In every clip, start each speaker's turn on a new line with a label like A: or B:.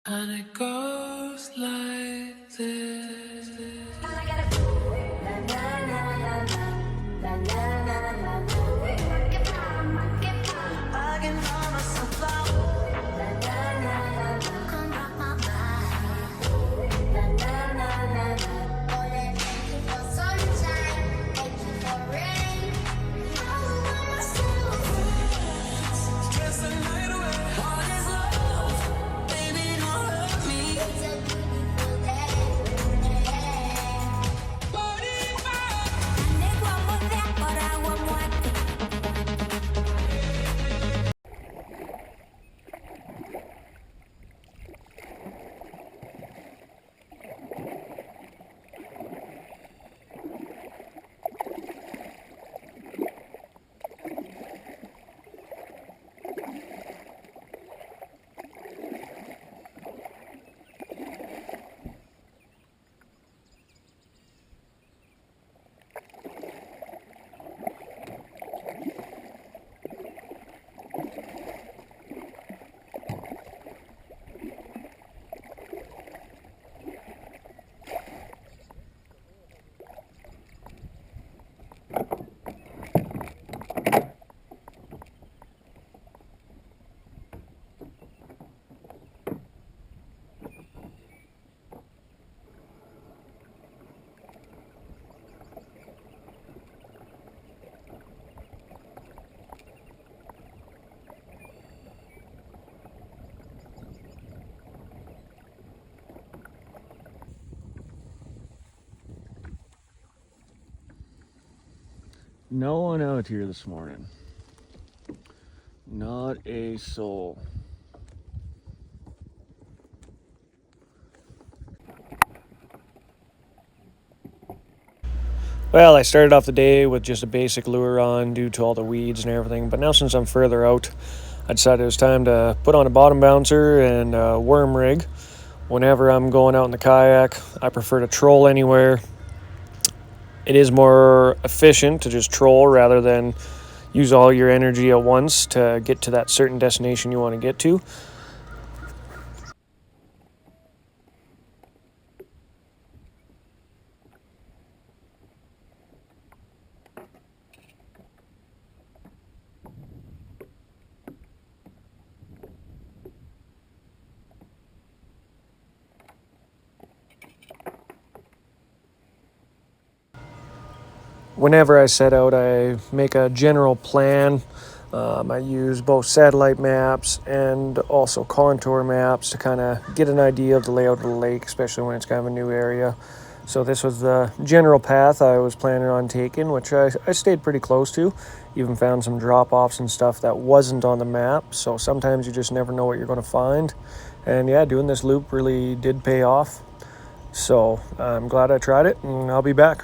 A: And it goes like this. I can find myself out. Come rock my body. Oh, let thank you for sunshine, thank you for rain. I want myself. Stress the night away. All this love, baby, don't hurt me. It's a beautiful day. Negro, I'm there, but I want more.
B: No one out here this morning. Not a soul.
C: Well, I started off the day with just a basic lure on due to all the weeds and everything, but now since I'm further out, I decided it was time to put on a bottom bouncer and a worm rig. Whenever I'm going out in the kayak, I prefer to troll anywhere. It is more efficient to just troll rather than use all your energy at once to get to that certain destination you want to get to. Whenever I set out, I make a general plan. I use both satellite maps and also contour maps to kind of get an idea of the layout of the lake, especially when it's kind of a new area. So this was the general path I was planning on taking, which I stayed pretty close to. Even found some drop-offs and stuff that wasn't on the map. So sometimes you just never know what you're going to find. And yeah, doing this loop really did pay off. So I'm glad I tried it, and I'll be back.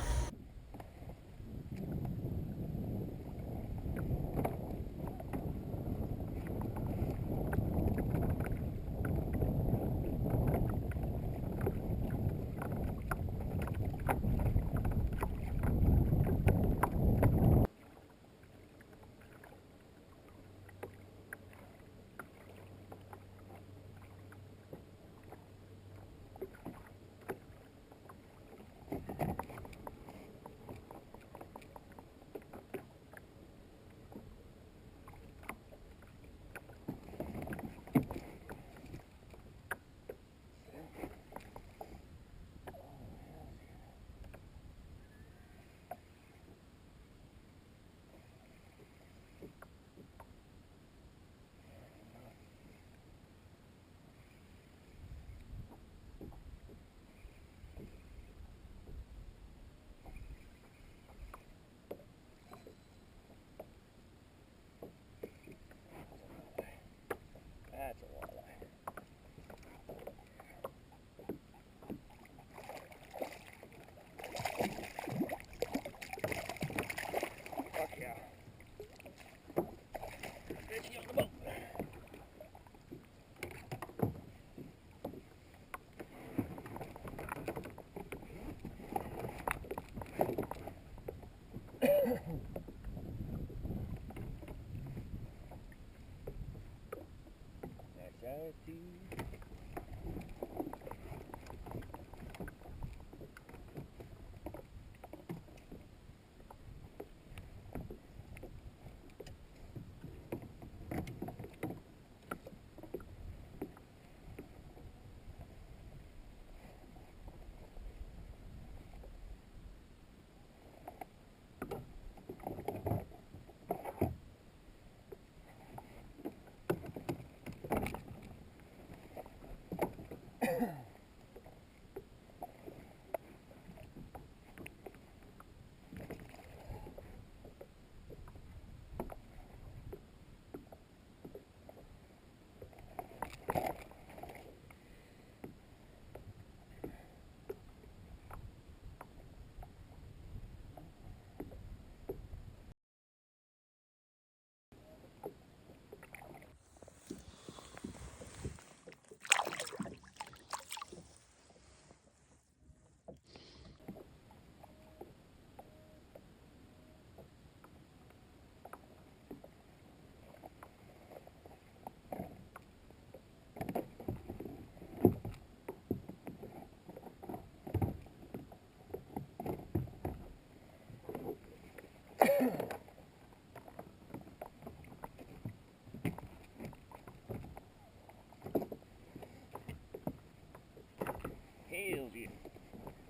B: nails you.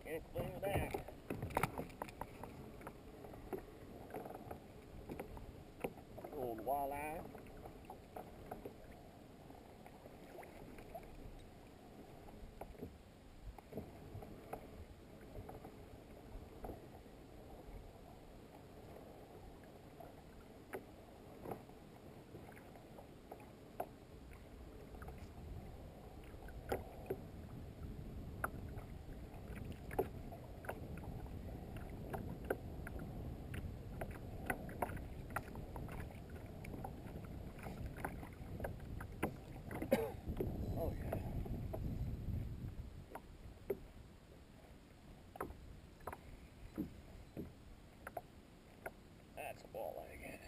B: Can't explain with that. Old walleye. Oh yeah. That's a walleye again.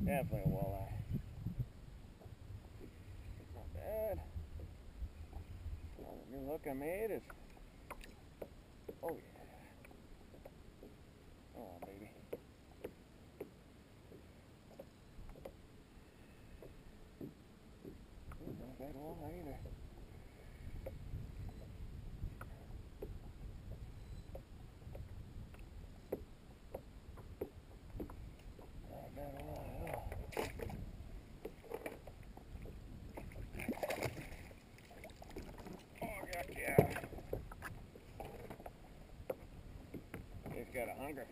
B: Definitely a walleye. Not bad. Well, the new hook I made is. Oh yeah. Come on, baby. Ooh, not bad walleye either. Not bad walleye at all. Oh god, yeah. He's got a hunger.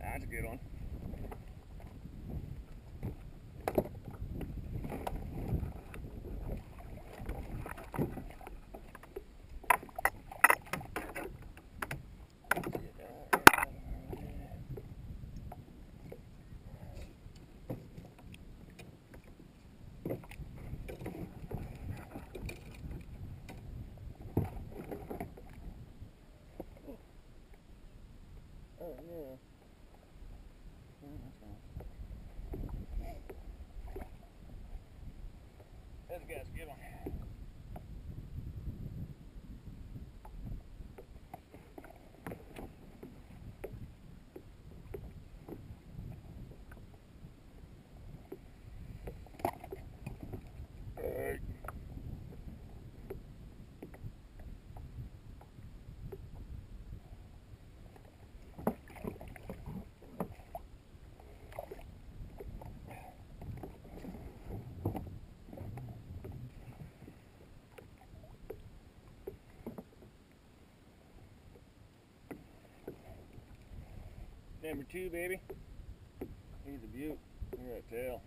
B: That's a good one. Oh yeah. This guy's a good one. Hey. Number 2, baby. He's a beaut. Look at that tail.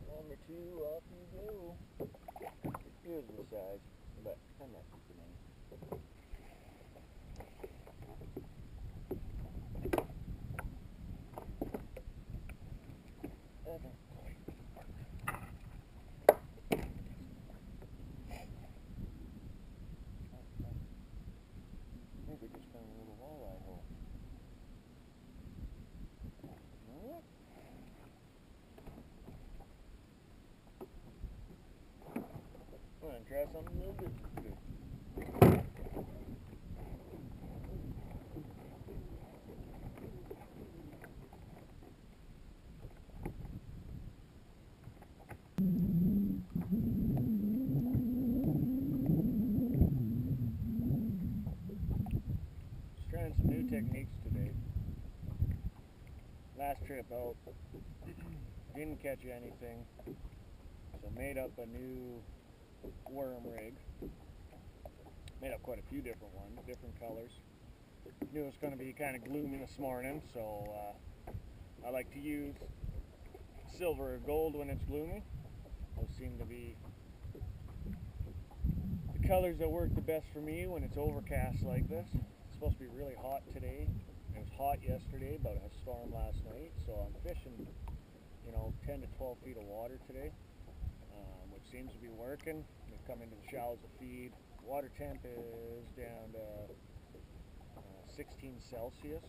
B: Number 2, off you go. Here's the size, but I'm not keeping any. Okay. I think we just found a little walleye hole. Alright. Go ahead and try something a little different. Just trying some new techniques today. Last trip out, didn't catch anything, so made up a new worm rig. Made up quite a few different ones, different colors. Knew it was going to be kind of gloomy this morning, so I like to use silver or gold when it's gloomy. Those seem to be the colors that work the best for me when it's overcast like this. It's supposed to be really hot today. It was hot yesterday, but a storm last night, so I'm fishing, 10 to 12 feet of water today, which seems to be working. They've come into the shallows to feed. Water temp is down to 16 Celsius,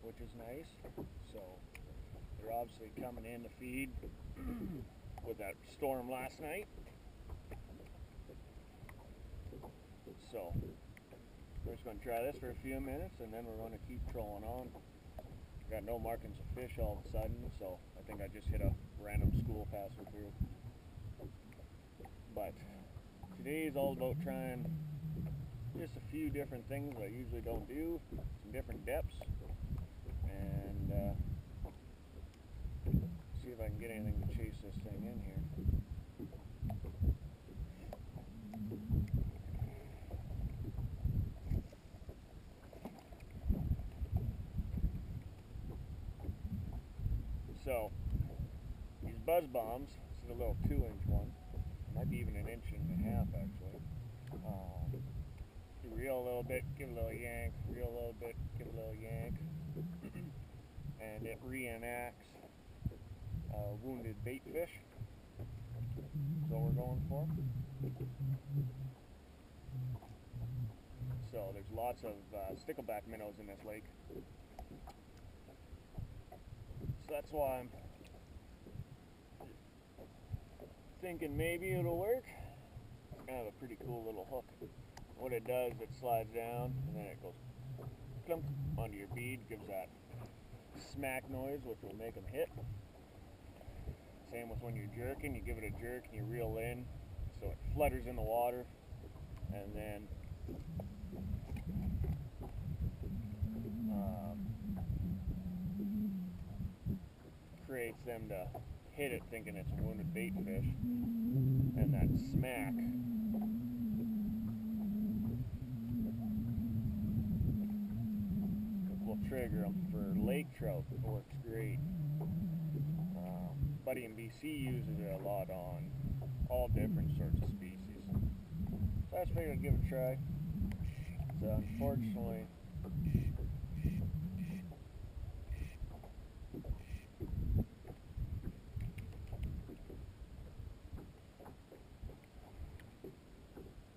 B: which is nice. So they're obviously coming in to feed with that storm last night. So we're just going to try this for a few minutes, and then we're going to keep trolling on. Got no markings of fish all of a sudden, so I think I just hit a random school passing through. But today is all about trying just a few different things that I usually don't do, some different depths, and see if I can get anything to chase this thing in here. So, these buzz bombs, this is a little 2-inch one, might be even an 1.5 inches actually. You reel a little bit, give a little yank, reel a little bit, give a little yank, and it reenacts wounded bait fish. That's what we're going for. So there's lots of stickleback minnows in this lake. So that's why I'm thinking maybe it'll work. It's kind of a pretty cool little hook. What it does, it slides down and then it goes clunk onto your bead, gives that smack noise which will make them hit. Same with when you're jerking, you give it a jerk and you reel in, so it flutters in the water and then creates them to hit it thinking it's a wounded bait fish, and that smack will trigger them. For lake trout, it works great. Buddy in BC uses it a lot on all different sorts of species, so I just figured I'd give it a try. So unfortunately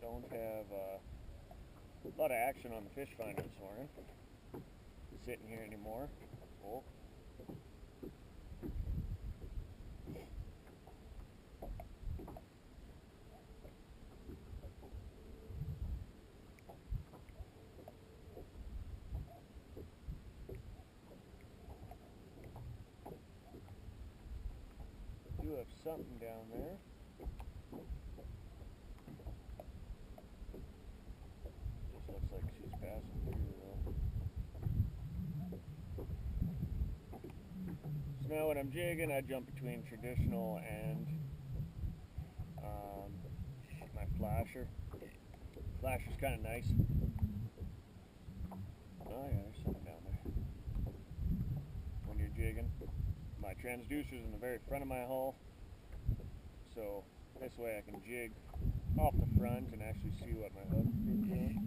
B: don't have a lot of action on the fish finder this morning. Sitting here anymore. Oh. Do have something down there. Just looks like she's passing through though. So now when I'm jigging, I jump between traditional and my flasher. Flasher's kind of nice. Oh yeah, there's something down there. When you're jigging. My transducer's in the very front of my hull, so this way I can jig off the front and actually see what my hook is doing.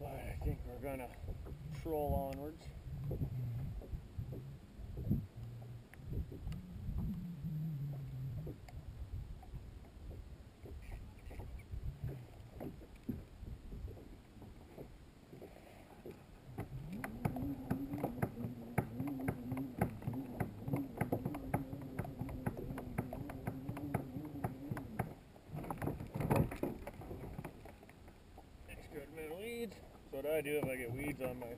B: I think we're gonna troll onwards. Weeds. So what I do if I get weeds on my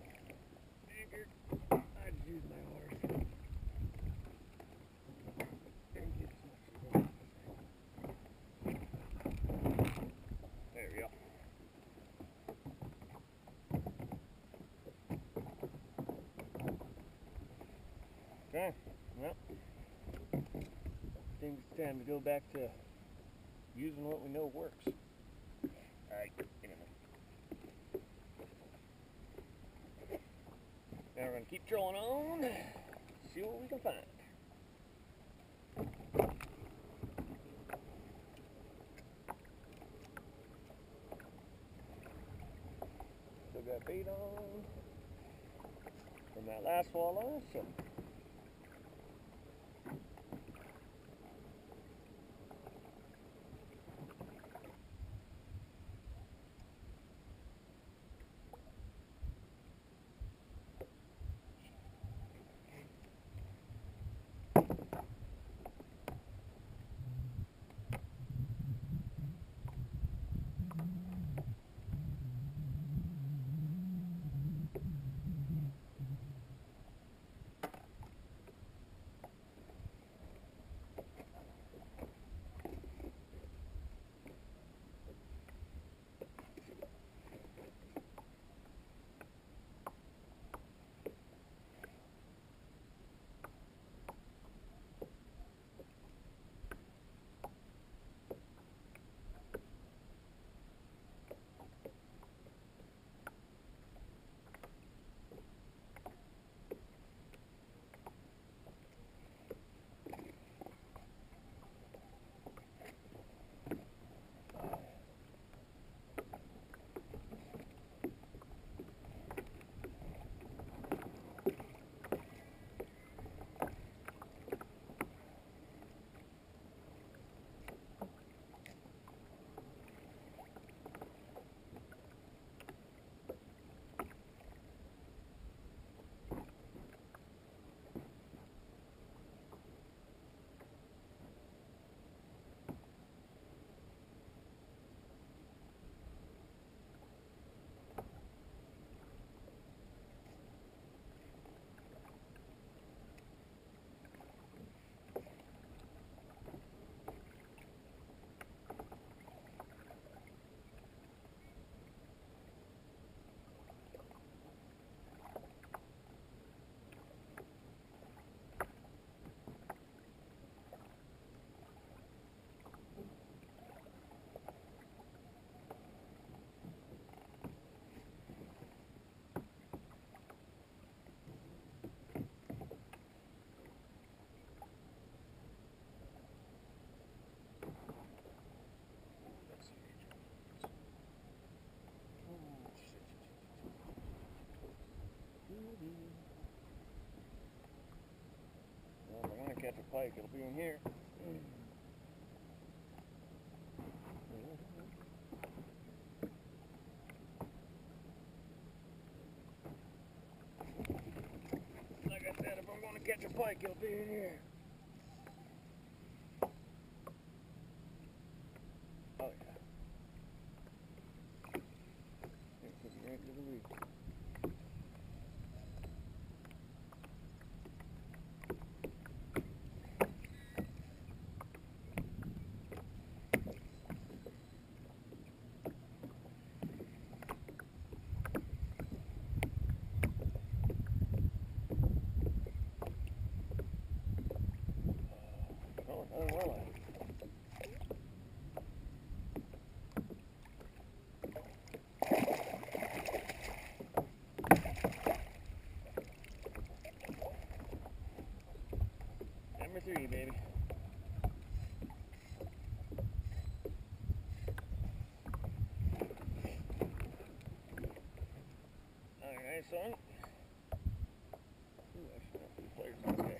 B: anchor, I just use my horse. There we go. Okay, Well, I think it's time to go back to using what we know works. Alright, anyway. Now we're going to keep trolling on, see what we can find. Still got bait on from that last walleye, so well, if I want to catch a pike, it'll be in here. Like I said, if I'm going to catch a pike, it'll be in here. Oh yeah. It could be right to the week. Oh, another walleye. Number 3, baby. Alright, son. Ooh, actually, not 2 players. Okay.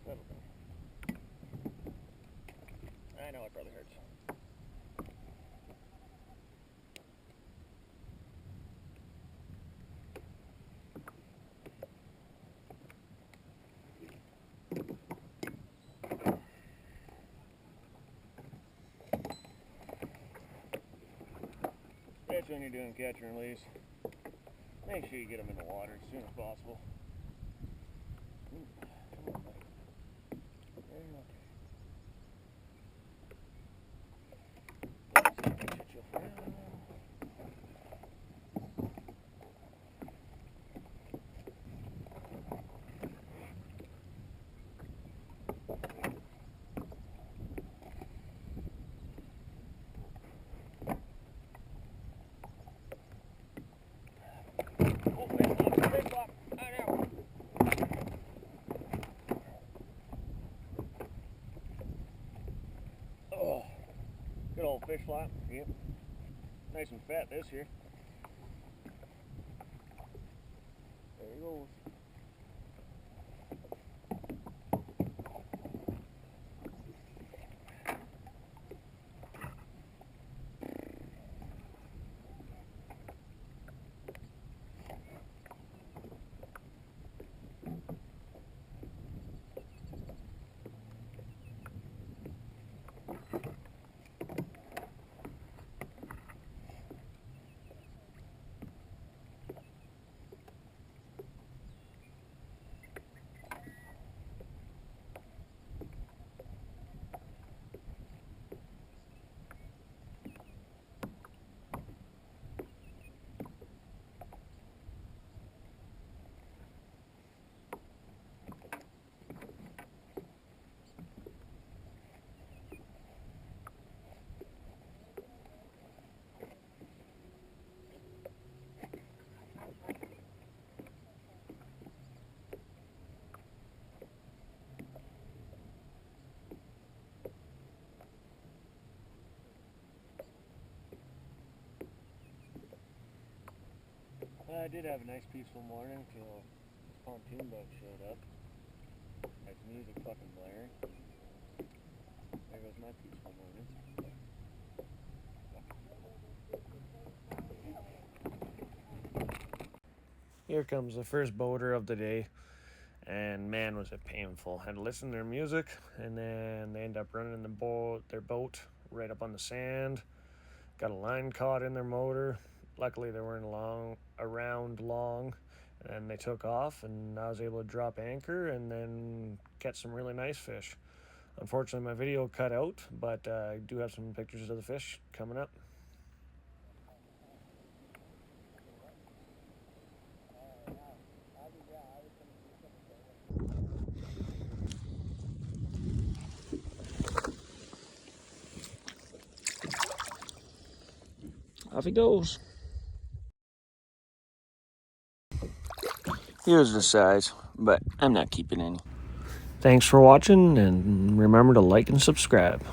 B: Settle down. catch when you're doing catch and release, make sure you get them in the water as soon as possible. Ooh, come on, buddy. There you go. Let's see if I can shut you up. Oh, good old fish flop. Yep. Nice and fat this here. There he goes. I did have a nice peaceful morning until this pontoon boat showed up. Nice music fucking blaring. There goes my peaceful morning.
C: Here comes the first boater of the day, and man, was it painful. Had to listen to their music, and then they end up running their boat right up on the sand. Got a line caught in their motor. Luckily, they weren't around long, and they took off, and I was able to drop anchor and then catch some really nice fish. Unfortunately, my video cut out, but I do have some pictures of the fish coming up. Off he goes. Here's the size, but I'm not keeping any. Thanks for watching, and remember to like and subscribe.